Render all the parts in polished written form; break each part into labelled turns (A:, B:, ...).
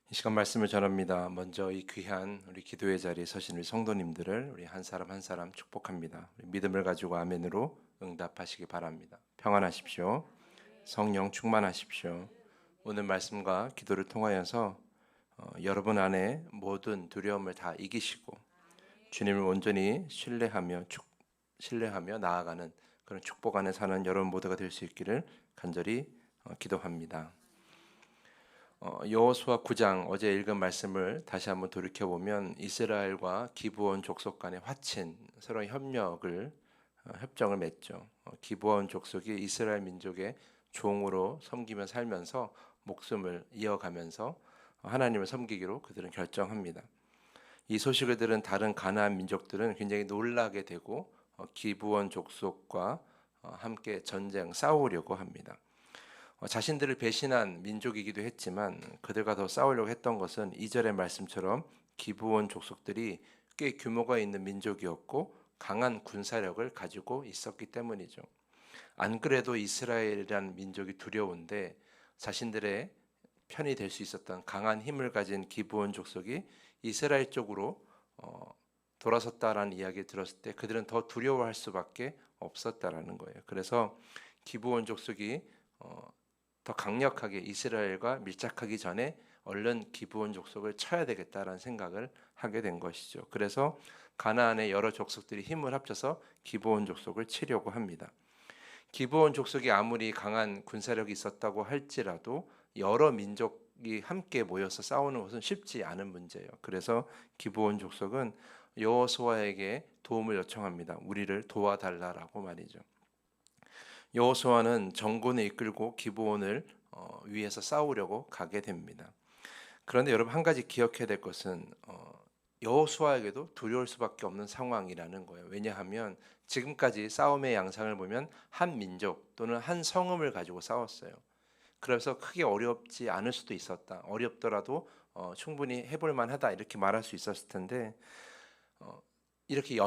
A: 이 시간 말씀을 전합니다. 먼저 이 귀한 우리 기도의 자리에 서신 우리 성도님들을 우리 한 사람 한 사람 축복합니다. 우리 믿음을 가지고 아멘으로 응답하시기 바랍니다. 평안하십시오. 성령 충만하십시오. 오늘 말씀과 기도를 통하여서 여러분 안에 모든 두려움을 다 이기시고 주님을 온전히 신뢰하며 나아가는 그런 축복 안에 사는 여러분 모두가 될 수 있기를 간절히 기도합니다. 여호수아 9장 어제 읽은 말씀을 다시 한번 돌이켜 보면 이스라엘과 기브온 족속 간의 화친 서로의 협정을 맺죠. 기브온 족속이 이스라엘 민족의 종으로 섬기며 살면서 목숨을 이어가면서 하나님을 섬기기로 그들은 결정합니다. 이 소식을 들은 다른 가나안 민족들은 굉장히 놀라게 되고 기브온 족속과 함께 싸우려고 합니다. 자신들을 배신한 민족이기도 했지만 그들과 더 싸우려고 했던 것은 2절의 말씀처럼 기브온 족속들이 꽤 규모가 있는 민족이었고 강한 군사력을 가지고 있었기 때문이죠. 안 그래도 이스라엘이라는 민족이 두려운데 자신들의 편이 될 수 있었던 강한 힘을 가진 기브온 족속이 이스라엘 쪽으로 돌아섰다라는 이야기를 들었을 때 그들은 더 두려워할 수밖에 없었다라는 거예요. 그래서 기브온 족속이 더 강력하게 이스라엘과 밀착하기 전에 얼른 기브온 족속을 쳐야 되겠다라는 생각을 하게 된 것이죠. 그래서 가나안의 여러 족속들이 힘을 합쳐서 기브온 족속을 치려고 합니다. 기브온 족속이 아무리 강한 군사력이 있었다고 할지라도 여러 민족이 함께 모여서 싸우는 것은 쉽지 않은 문제예요. 그래서 기브온 족속은 여호수아에게 도움을 요청합니다. 우리를 도와달라라고 말이죠. 여호수아는 정군을 이끌고 기브온을 위해서 싸우려고 가게 됩니다. 그런데 여러분 한 가지 기억해야 될 것은 여호수아에게도 두려울 수밖에 없는 상황이라는 거예요. 왜냐하면 지금까지 싸움의 양상을 보면 한 민족 또는 한 성읍을 가지고 싸웠어요. 그래서 크게 어렵지 않을 수도 있었다. 어렵더라도 충분히 해볼 만하다 이렇게 말할 수 있었을 텐데 이렇게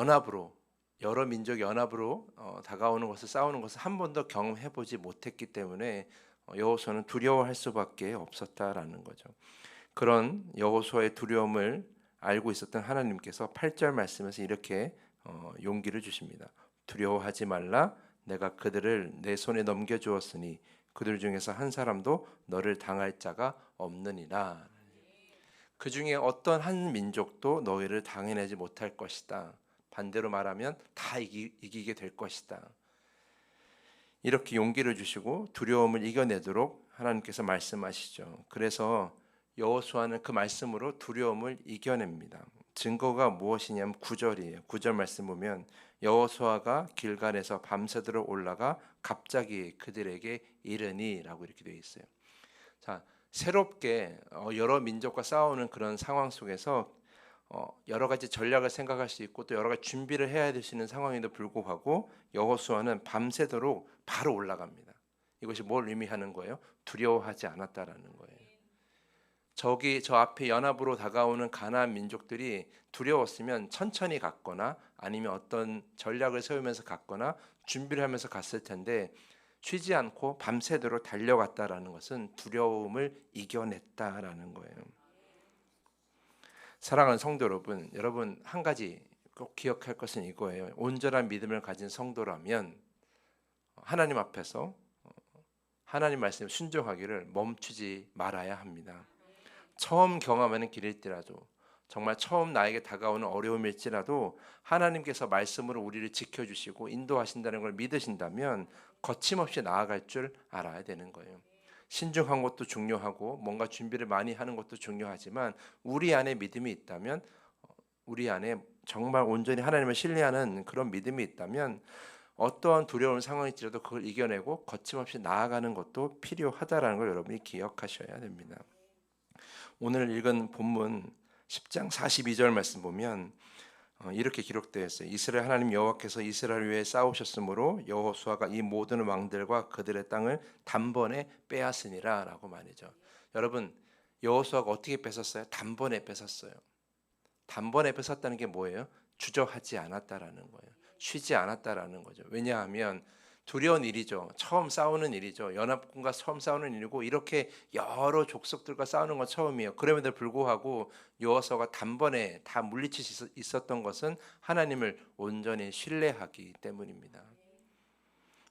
A: 여러 민족 연합으로 다가오는 것을 싸우는 것을 한 번도 경험해 보지 못했기 때문에 여호수아는 두려워할 수밖에 없었다라는 거죠. 그런 여호수아의 두려움을 알고 있었던 하나님께서 8절 말씀에서 이렇게 용기를 주십니다. 두려워하지 말라. 내가 그들을 내 손에 넘겨 주었으니 그들 중에서 한 사람도 너를 당할 자가 없느니라. 그 중에 어떤 한 민족도 너희를 당해내지 못할 것이다. 반대로 말하면 다 이기게 될 것이다. 이렇게 용기를 주시고 두려움을 이겨내도록 하나님께서 말씀하시죠. 그래서 여호수아는 그 말씀으로 두려움을 이겨냅니다. 증거가 무엇이냐면 9절이에요. 9절 말씀 보면 여호수아가 길갈에서 밤새도록 올라가 갑자기 그들에게 이르니라고 이렇게 되어 있어요. 자, 새롭게 여러 민족과 싸우는 그런 상황 속에서 여러 가지 전략을 생각할 수 있고 또 여러 가지 준비를 해야 될 수 있는 상황에도 불구하고 여호수아는 밤새도록 바로 올라갑니다. 이것이 뭘 의미하는 거예요? 두려워하지 않았다라는 거예요. 저 앞에 연합으로 다가오는 가나안 민족들이 두려웠으면 천천히 갔거나 아니면 어떤 전략을 세우면서 갔거나 준비를 하면서 갔을 텐데 쉬지 않고 밤새도록 달려갔다라는 것은 두려움을 이겨냈다라는 거예요. 사랑하는 성도 여러분 한 가지 꼭 기억할 것은 이거예요. 온전한 믿음을 가진 성도라면 하나님 앞에서 하나님 말씀에 순종하기를 멈추지 말아야 합니다. 처음 경험하는 길일지라도 정말 처음 나에게 다가오는 어려움일지라도 하나님께서 말씀으로 우리를 지켜주시고 인도하신다는 걸 믿으신다면 거침없이 나아갈 줄 알아야 되는 거예요. 신중한 것도 중요하고 뭔가 준비를 많이 하는 것도 중요하지만 우리 안에 믿음이 있다면 우리 안에 정말 온전히 하나님을 신뢰하는 그런 믿음이 있다면 어떠한 두려운 상황일지라도 그걸 이겨내고 거침없이 나아가는 것도 필요하다라는 걸 여러분이 기억하셔야 됩니다. 오늘 읽은 본문 10장 42절 말씀 보면 이렇게 기록되어 있어요. 이스라엘 하나님 여호와께서 이스라엘 위에 싸우셨으므로 여호수아가 이 모든 왕들과 그들의 땅을 단번에 빼앗으니라라고 말이죠. 여러분 여호수아가 어떻게 뺏었어요? 단번에 뺏었어요. 단번에 뺏었다는 게 뭐예요? 주저하지 않았다라는 거예요. 쉬지 않았다라는 거죠. 왜냐하면 두려운 일이죠. 처음 싸우는 일이죠. 연합군과 처음 싸우는 일이고 이렇게 여러 족속들과 싸우는 건 처음이에요. 그럼에도 불구하고 여호수아가 단번에 다 물리칠 수 있었던 것은 하나님을 온전히 신뢰하기 때문입니다.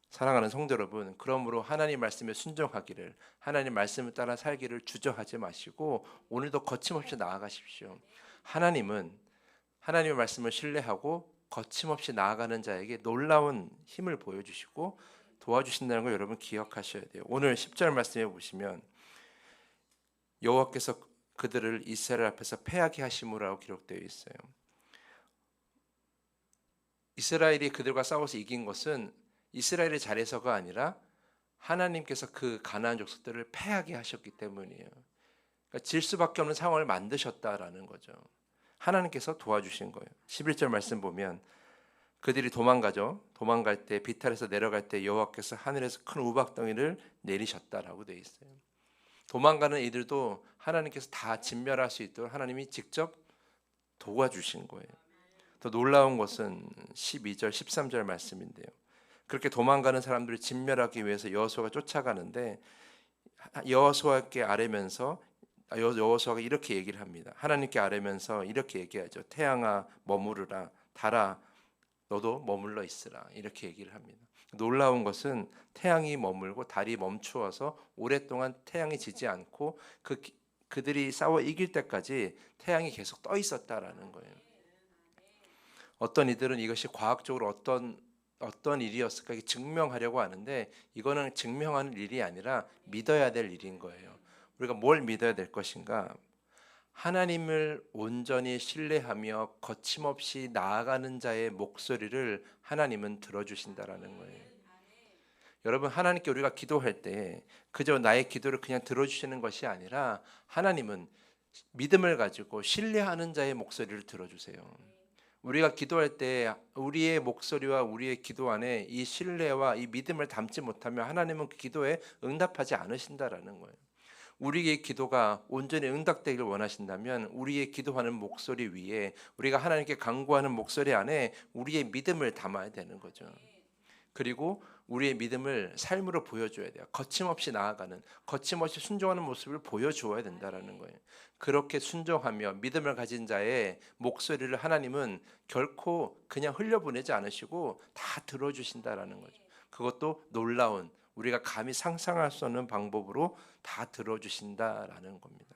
A: 사랑하는 성도 여러분, 그러므로 하나님 말씀에 순종하기를, 하나님 말씀을 따라 살기를 주저하지 마시고 오늘도 거침없이 나아가십시오. 하나님은 하나님의 말씀을 신뢰하고 거침없이 나아가는 자에게 놀라운 힘을 보여주시고 도와주신다는 걸 여러분 기억하셔야 돼요. 오늘 10절 말씀에 보시면 여호와께서 그들을 이스라엘 앞에서 패하게 하심으로라고 기록되어 있어요. 이스라엘이 그들과 싸워서 이긴 것은 이스라엘의 잘해서가 아니라 하나님께서 그 가나안 족속들을 패하게 하셨기 때문이에요. 그러니까 질 수밖에 없는 상황을 만드셨다라는 거죠. 하나님께서 도와주신 거예요. 11절 말씀 보면 그들이 도망가죠. 도망갈 때 비탈에서 내려갈 때 여호와께서 하늘에서 큰 우박덩이를 내리셨다라고 되어 있어요. 도망가는 이들도 하나님께서 다 진멸할 수 있도록 하나님이 직접 도와주신 거예요. 더 놀라운 것은 12절 13절 말씀인데요. 그렇게 도망가는 사람들을 진멸하기 위해서 여호수아가 쫓아가는데 여호수아께 아뢰면서 여호수아가 이렇게 얘기를 합니다. 하나님께 아뢰면서 이렇게 얘기하죠. 태양아 머무르라, 달아 너도 머물러 있으라, 이렇게 얘기를 합니다. 놀라운 것은 태양이 머물고 달이 멈추어서 오랫동안 태양이 지지 않고 그들이 싸워 이길 때까지 태양이 계속 떠 있었다라는 거예요. 어떤 이들은 이것이 과학적으로 어떤 일이었을까 증명하려고 하는데 이거는 증명하는 일이 아니라 믿어야 될 일인 거예요. 우리가 뭘 믿어야 될 것인가? 하나님을 온전히 신뢰하며 거침없이 나아가는 자의 목소리를 하나님은 들어주신다라는 거예요. 여러분, 하나님께 우리가 기도할 때 그저 나의 기도를 그냥 들어주시는 것이 아니라 하나님은 믿음을 가지고 신뢰하는 자의 목소리를 들어주세요. 우리가 기도할 때 우리의 목소리와 우리의 기도 안에 이 신뢰와 이 믿음을 담지 못하면 하나님은 그 기도에 응답하지 않으신다라는 거예요. 우리의 기도가 온전히 응답되기를 원하신다면 우리의 기도하는 목소리 위에 우리가 하나님께 간구하는 목소리 안에 우리의 믿음을 담아야 되는 거죠. 그리고 우리의 믿음을 삶으로 보여줘야 돼요. 거침없이 나아가는, 거침없이 순종하는 모습을 보여주어야 된다라는 거예요. 그렇게 순종하며 믿음을 가진 자의 목소리를 하나님은 결코 그냥 흘려보내지 않으시고 다 들어주신다라는 거죠. 그것도 놀라운, 우리가 감히 상상할 수 없는 방법으로 다 들어주신다라는 겁니다.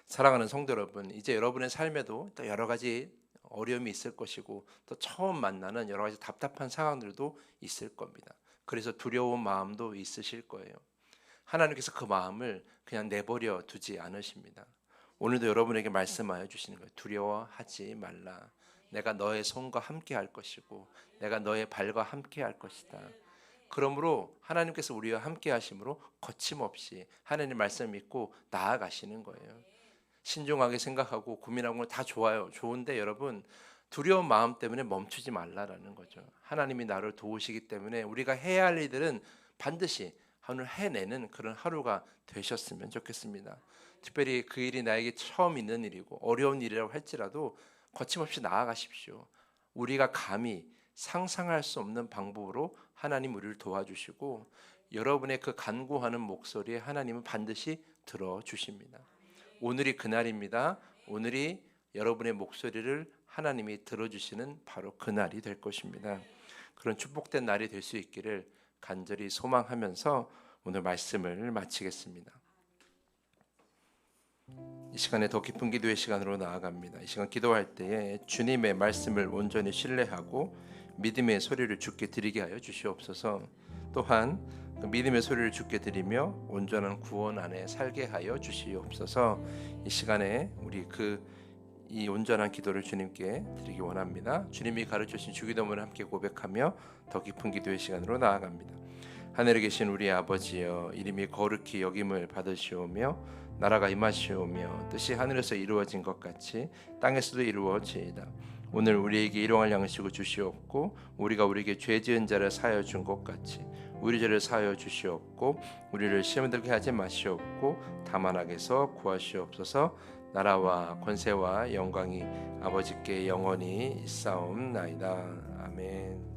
A: 사랑하는 성도 여러분, 이제 여러분의 삶에도 또 여러 가지 어려움이 있을 것이고 또 처음 만나는 여러 가지 답답한 상황들도 있을 겁니다. 그래서 두려운 마음도 있으실 거예요. 하나님께서 그 마음을 그냥 내버려 두지 않으십니다. 오늘도 여러분에게 말씀하여 주시는 거예요. 두려워하지 말라. 내가 너의 손과 함께 할 것이고 내가 너의 발과 함께 할 것이다. 그러므로 하나님께서 우리와 함께 하심으로 거침없이 하나님 말씀 믿고 나아가시는 거예요. 신중하게 생각하고 고민하고 다 좋아요. 좋은데 여러분, 두려운 마음 때문에 멈추지 말라라는 거죠. 하나님이 나를 도우시기 때문에 우리가 해야 할 일들은 반드시 오늘 해내는 그런 하루가 되셨으면 좋겠습니다. 특별히 그 일이 나에게 처음 있는 일이고 어려운 일이라고 할지라도 거침없이 나아가십시오. 우리가 감히 상상할 수 없는 방법으로 하나님 우리를 도와주시고 여러분의 그 간구하는 목소리에 하나님은 반드시 들어주십니다. 오늘이 그날입니다. 오늘이 여러분의 목소리를 하나님이 들어주시는 바로 그날이 될 것입니다. 그런 축복된 날이 될 수 있기를 간절히 소망하면서 오늘 말씀을 마치겠습니다. 이 시간에 더 깊은 기도의 시간으로 나아갑니다. 이 시간 기도할 때에 주님의 말씀을 온전히 신뢰하고 믿음의 소리를 주께 드리게 하여 주시옵소서. 또한 그 믿음의 소리를 주께 드리며 온전한 구원 안에 살게 하여 주시옵소서. 이 시간에 우리 이 온전한 기도를 주님께 드리기 원합니다. 주님이 가르쳐 주신 주기도문을 함께 고백하며 더 깊은 기도의 시간으로 나아갑니다. 하늘에 계신 우리 아버지여, 이름이 거룩히 여김을 받으시오며 나라가 임하시오며 뜻이 하늘에서 이루어진 것 같이 땅에서도 이루어지이다. 오늘 우리에게 일용할 양식을 주시옵고 우리가 우리에게 죄 지은 자를 사하여 준 것 같이 우리 죄를 사하여 주시옵고 우리를 시험에 들게 하지 마시옵고 다만 악에서 구하시옵소서. 나라와 권세와 영광이 아버지께 영원히 있사옵나이다. 아멘.